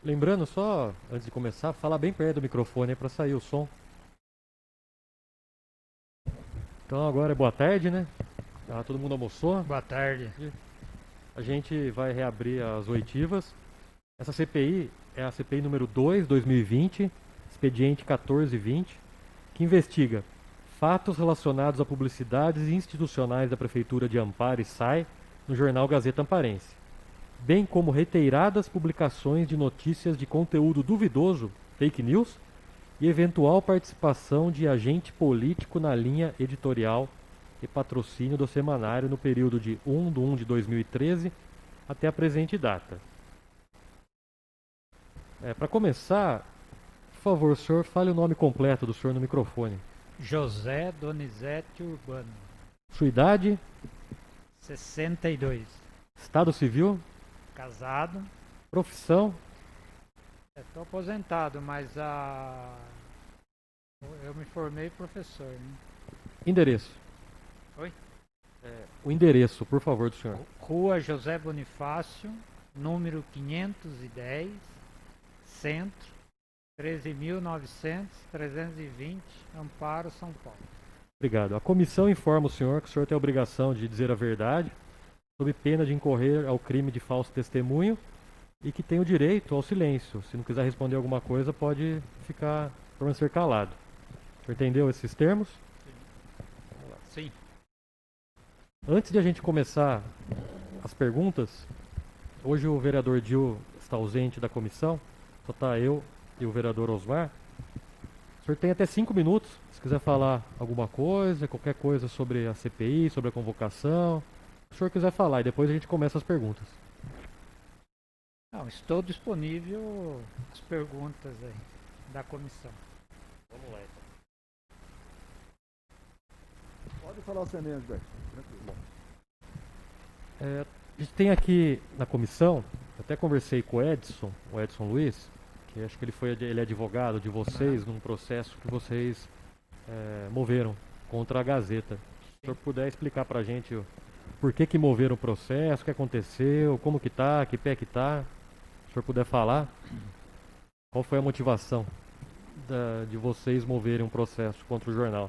Lembrando só, antes de começar, falar bem perto do microfone para sair o som. Então agora é boa tarde, né? Todo mundo almoçou. Boa tarde. A gente vai reabrir as oitivas. Essa CPI é a CPI número 2, 2020, expediente 1420, que investiga fatos relacionados a publicidades institucionais da Prefeitura de Amparo e SAI no jornal Gazeta Amparense, bem como reiteradas publicações de notícias de conteúdo duvidoso, fake news, e eventual participação de agente político na linha editorial e patrocínio do semanário no período de 1 de 2013 até a presente data. Para começar, por favor, o senhor fale o nome completo do senhor no microfone. José Donizete Urbano, Sua idade, 62. estado civil, Casado. profissão, Estou aposentado, mas eu me formei professor. Né? endereço. Oi? O endereço, por favor, do senhor. Rua José Bonifácio, número 510, Centro, 13.900, 320, Amparo, São Paulo. Obrigado. A comissão informa o senhor que o senhor tem a obrigação de dizer a verdade, sob pena de incorrer ao crime de falso testemunho e que tem o direito ao silêncio. Se não quiser responder alguma coisa, pode permanecer calado. O senhor entendeu esses termos? Sim. Antes de a gente começar as perguntas, hoje o vereador Dil está ausente da comissão, só está eu e o vereador Osmar. O senhor tem até 5 minutos, se quiser falar alguma coisa, qualquer coisa sobre a CPI, sobre a convocação. Se o senhor quiser falar, e depois a gente começa as perguntas. Não, estou disponível às perguntas aí da comissão. Vamos lá, então. Pode falar você mesmo, Beto. Tranquilo. A gente tem aqui na comissão, eu até conversei com o Edson Luiz, que acho que ele é advogado de vocês num processo que vocês moveram contra a Gazeta. Se o senhor puder explicar pra gente por que moveram o processo, o que aconteceu, como que tá, que pé que tá, se o senhor puder falar, qual foi a motivação de vocês moverem um processo contra o jornal?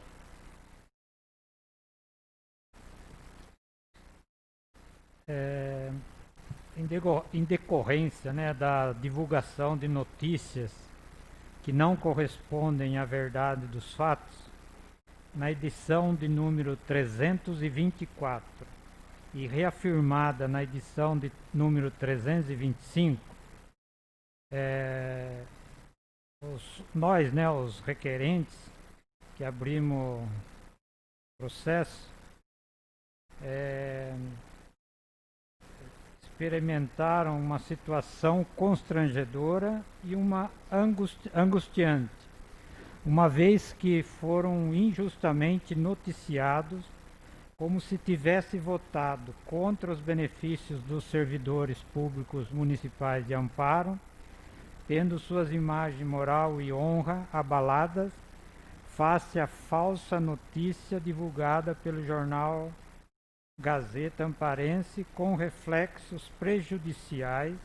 Em decorrência, né, da divulgação de notícias que não correspondem à verdade dos fatos, na edição de número 324 e reafirmada na edição de número 325, nós, né, os requerentes que abrimos processo, experimentaram uma situação constrangedora e uma angustiante, uma vez que foram injustamente noticiados como se tivesse votado contra os benefícios dos servidores públicos municipais de Amparo, tendo suas imagens moral e honra abaladas face à falsa notícia divulgada pelo jornal Gazeta Amparense com reflexos prejudiciais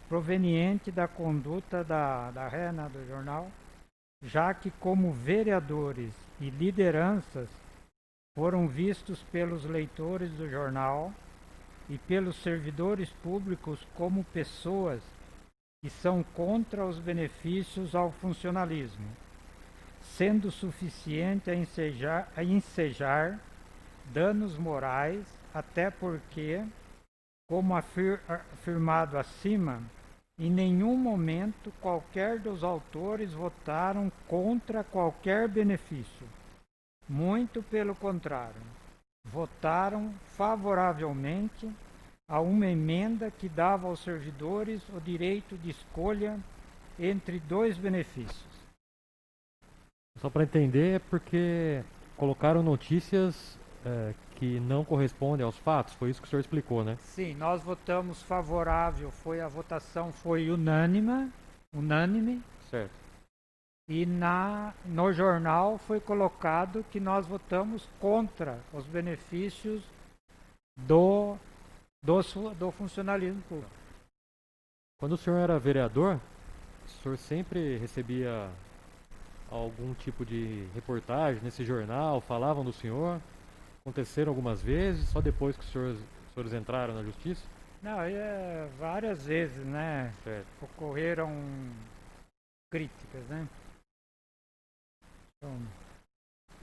proveniente da conduta da rena do jornal, já que como vereadores e lideranças foram vistos pelos leitores do jornal e pelos servidores públicos como pessoas que são contra os benefícios ao funcionalismo, sendo suficiente a ensejar danos morais, até porque, como afirmado acima, em nenhum momento qualquer dos autores votaram contra qualquer benefício. Muito pelo contrário, votaram favoravelmente a uma emenda que dava aos servidores o direito de escolha entre dois benefícios. Só para entender, é porque colocaram notícias que não correspondem aos fatos, foi isso que o senhor explicou, né? Sim, nós votamos favorável, a votação foi unânime, Certo. e no jornal foi colocado que nós votamos contra os benefícios do funcionalismo público. Quando o senhor era vereador, O senhor sempre recebia algum tipo de reportagem nesse jornal? Falavam do senhor? Aconteceram algumas vezes, só depois que os senhores entraram na justiça? Não, várias vezes, né? Certo. Ocorreram críticas, né? Então,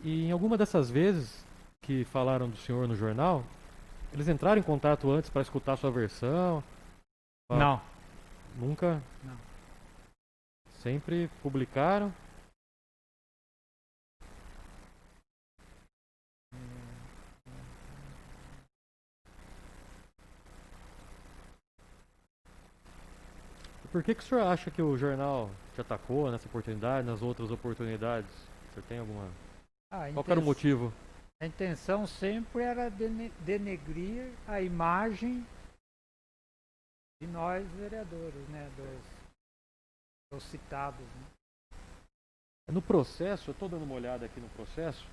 E em alguma dessas vezes que falaram do senhor no jornal, eles entraram em contato antes para escutar sua versão? não, Nunca? não. Sempre publicaram? E por que o senhor acha que o jornal te atacou nessa oportunidade, nas outras oportunidades? O senhor tem alguma... A Qual que era o motivo? a intenção sempre era denegrir a imagem de nós vereadores, né? Dos citados, né? No processo, eu estou dando uma olhada aqui no processo,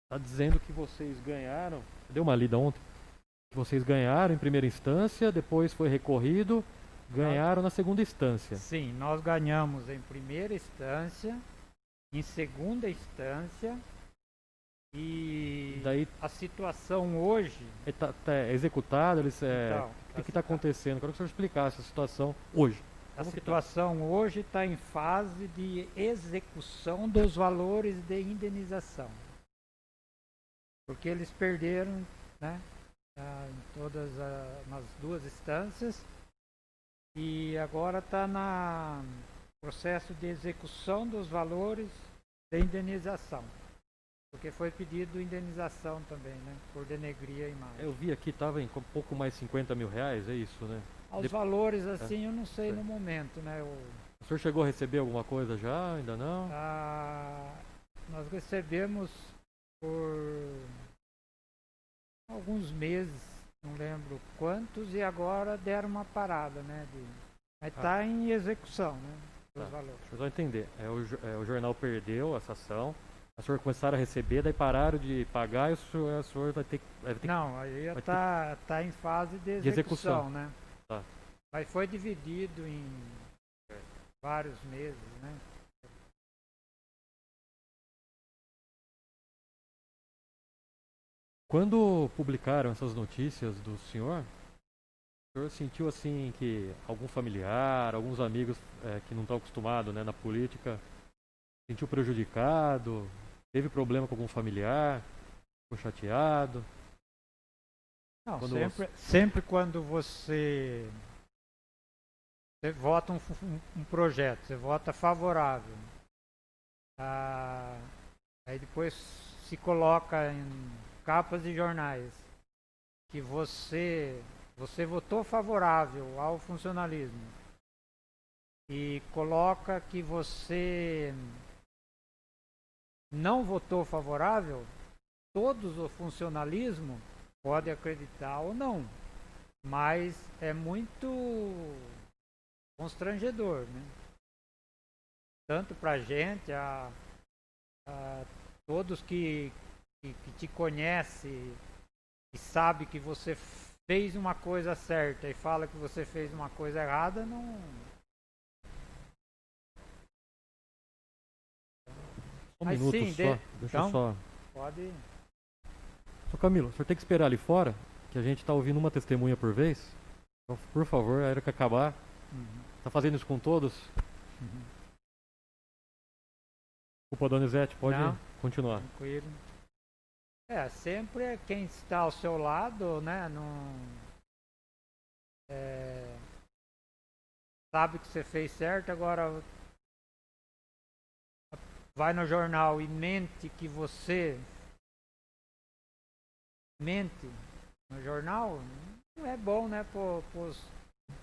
está dizendo que vocês ganharam, eu dei uma lida ontem, que vocês ganharam em primeira instância, depois foi recorrido, ganharam na segunda instância. Sim, nós ganhamos em primeira instância, em segunda instância e Daí a situação hoje. é executado, Então, o que está acontecendo? Quero que o senhor explicasse a situação hoje. a Como que tá? situação hoje está em fase de execução dos valores de indenização. Porque eles perderam, né, em nas duas instâncias e agora está no processo de execução dos valores de indenização. Porque foi pedido indenização também, né, por denegrir a imagem. Eu vi aqui, estava em um pouco mais 50 mil reais, é isso, né? Aos De- valores assim eu não sei Certo. no momento, né? O senhor chegou a receber alguma coisa já? Ainda não? Nós recebemos por alguns meses, não lembro quantos, e agora deram uma parada, né? Mas está em execução, né? Dos Tá. valores. Deixa eu só entender. O jornal perdeu essa ação, as senhores começaram a receber, daí pararam de pagar e o senhor vai ter que... Não, aí vai está em fase de execução. execução, né? Tá. Mas foi dividido em vários meses, né? Quando publicaram essas notícias do senhor, o senhor sentiu assim que algum familiar, alguns amigos que não estão acostumados, né, na política, sentiu prejudicado? Teve problema com algum familiar? Ficou chateado? Não, Quando sempre quando você vota um projeto, você vota favorável, aí depois se coloca em capas de jornais que você votou favorável ao funcionalismo e coloca que você não votou favorável, todos o funcionalismo pode acreditar ou não, mas é muito constrangedor, né? Tanto para a gente, a todos que te conhecem e sabe que você fez uma coisa certa e fala que você fez uma coisa errada, não. Um Mas minuto sim, só, deixa eu então, só... pode. Só Camilo, o senhor tem que esperar ali fora, que a gente está ouvindo uma testemunha por vez. Então, por favor, a hora que acabar, tá fazendo isso com todos? Culpa Donizete, pode Não. continuar. Tranquilo. Sempre é quem está ao seu lado, né? Não, sabe que você fez certo, agora vai no jornal e mente que você mente no jornal, não é bom, né?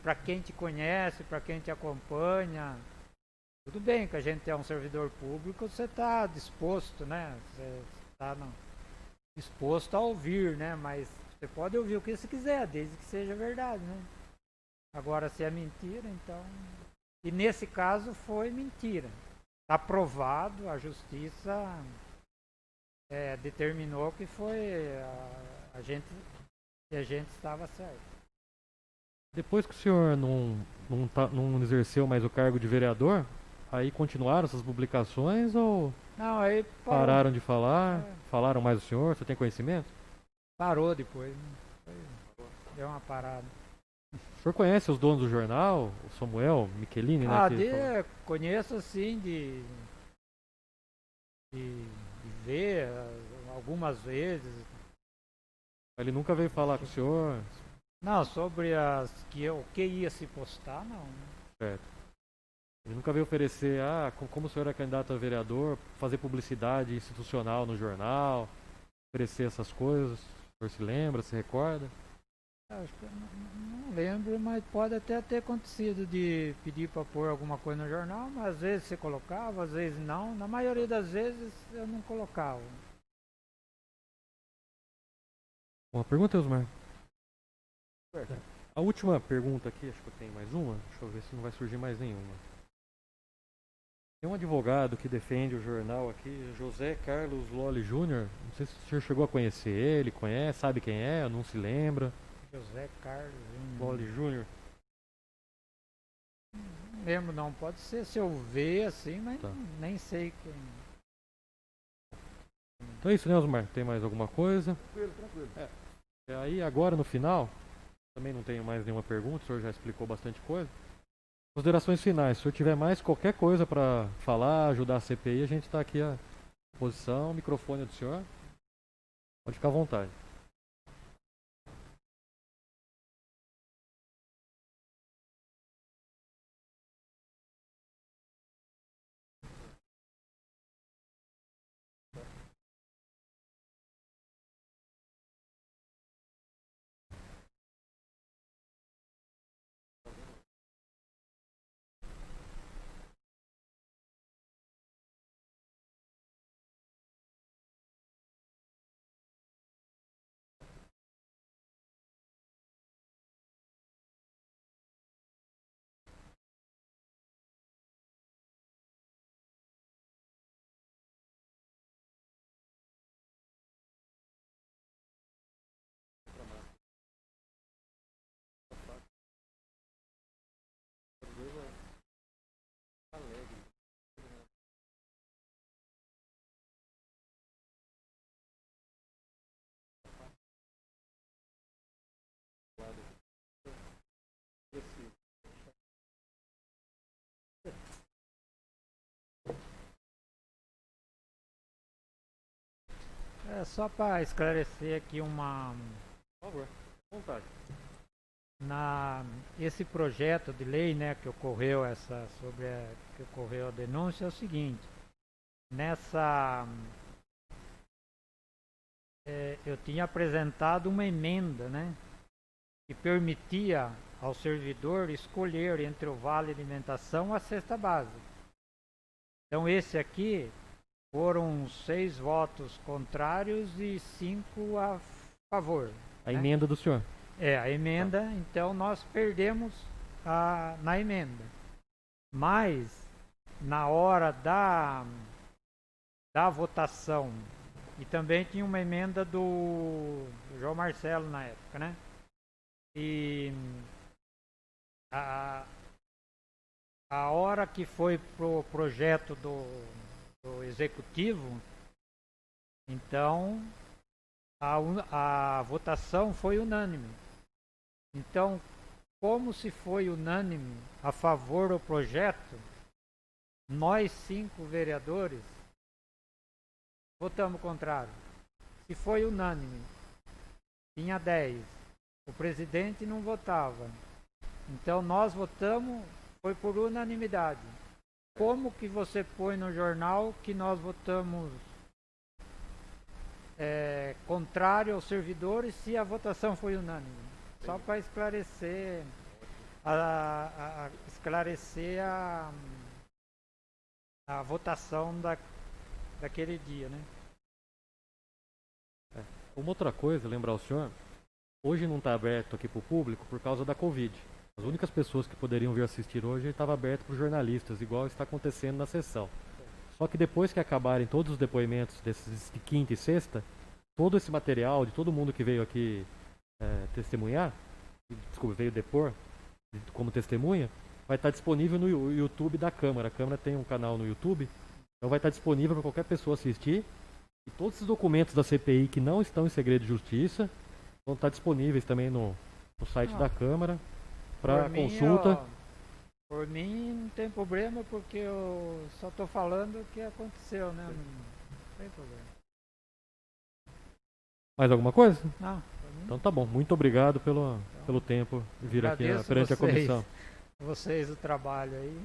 Para quem te conhece, para quem te acompanha. Tudo bem que a gente é um servidor público, você está disposto, né? Você está disposto a ouvir, né? Mas você pode ouvir o que você quiser, desde que seja verdade, né? Agora, se é mentira, então... E nesse caso foi mentira. Está provado, a justiça determinou que foi a gente estava certo. Depois que o senhor não exerceu mais o cargo de vereador, Aí continuaram essas publicações ou Não, aí parou, pararam de falar? É. Falaram mais o senhor? Você tem conhecimento? parou depois, né? Deu uma parada. O senhor conhece os donos do jornal? O Samuel Michelini, né? Ah, que falou? conheço assim de ver algumas vezes. Ele nunca veio falar com o senhor? Não, sobre o que ia se postar, não. Certo. Ele nunca veio oferecer, como o senhor é candidato a vereador, fazer publicidade institucional no jornal, oferecer essas coisas. O senhor se lembra, se recorda? Acho que eu não lembro, mas pode até ter acontecido de pedir para pôr alguma coisa no jornal, mas às vezes você colocava, às vezes não. Na maioria das vezes eu não colocava. Uma pergunta, Osmar. Certo. A última pergunta aqui, acho que eu tenho mais uma. Deixa eu ver se não vai surgir mais nenhuma. Tem um advogado que defende o jornal aqui, José Carlos Lolli Júnior. Não sei se o senhor chegou a conhecer ele, conhece, sabe quem é, não se lembra. José Carlos. Lolli Júnior. Não lembro não, pode ser se eu ver assim, mas Tá. nem sei quem. Então é isso, né, Osmar? Tem mais alguma coisa? Tranquilo, tranquilo. E aí, agora no final, também não tenho mais nenhuma pergunta, o senhor já explicou bastante coisa. Considerações finais. Se o senhor tiver mais qualquer coisa para falar, ajudar a CPI, a gente está aqui à disposição. O microfone é do senhor. Pode ficar à vontade. É só para esclarecer aqui Por favor, à vontade. esse projeto de lei, né, que ocorreu que ocorreu a denúncia é o seguinte. Nessa eu tinha apresentado uma emenda, né, que permitia ao servidor escolher entre o vale alimentação e a cesta básica. Então esse aqui foram 6 votos contrários e 5 a favor. A né? emenda do senhor. A emenda, então nós perdemos na emenda. Mas na hora da votação, e também tinha uma emenda do João Marcelo na época, né? E a hora que foi pro projeto do executivo, então a votação foi unânime. Então, como se foi unânime a favor do projeto, nós 5 vereadores votamos contrário. Se foi unânime, tinha 10. O presidente não votava. Então nós votamos, foi por unanimidade. Como que você põe no jornal que nós votamos contrário aos servidores se a votação foi unânime? Só para esclarecer a votação daquele dia, né? Uma outra coisa, lembrar o senhor, hoje não está aberto aqui para o público por causa da Covid. As únicas pessoas que poderiam vir assistir hoje estava aberto para os jornalistas, igual está acontecendo na sessão. Só que depois que acabarem todos os depoimentos desses de quinta e sexta, todo esse material de todo mundo que veio aqui testemunhar, desculpa, veio depor como testemunha, vai estar disponível no YouTube da Câmara. A Câmara tem um canal no YouTube, então vai estar disponível para qualquer pessoa assistir. E todos os documentos da CPI que não estão em segredo de justiça vão estar disponíveis também no site da Câmara para Por mim, consulta. Por mim não tem problema, porque eu só estou falando o que aconteceu, né? Não tem problema. Mais alguma coisa? Não, por mim, Então tá bom. Muito obrigado pelo tempo de vir aqui agradeço perante a vocês. comissão. Vocês o trabalho aí.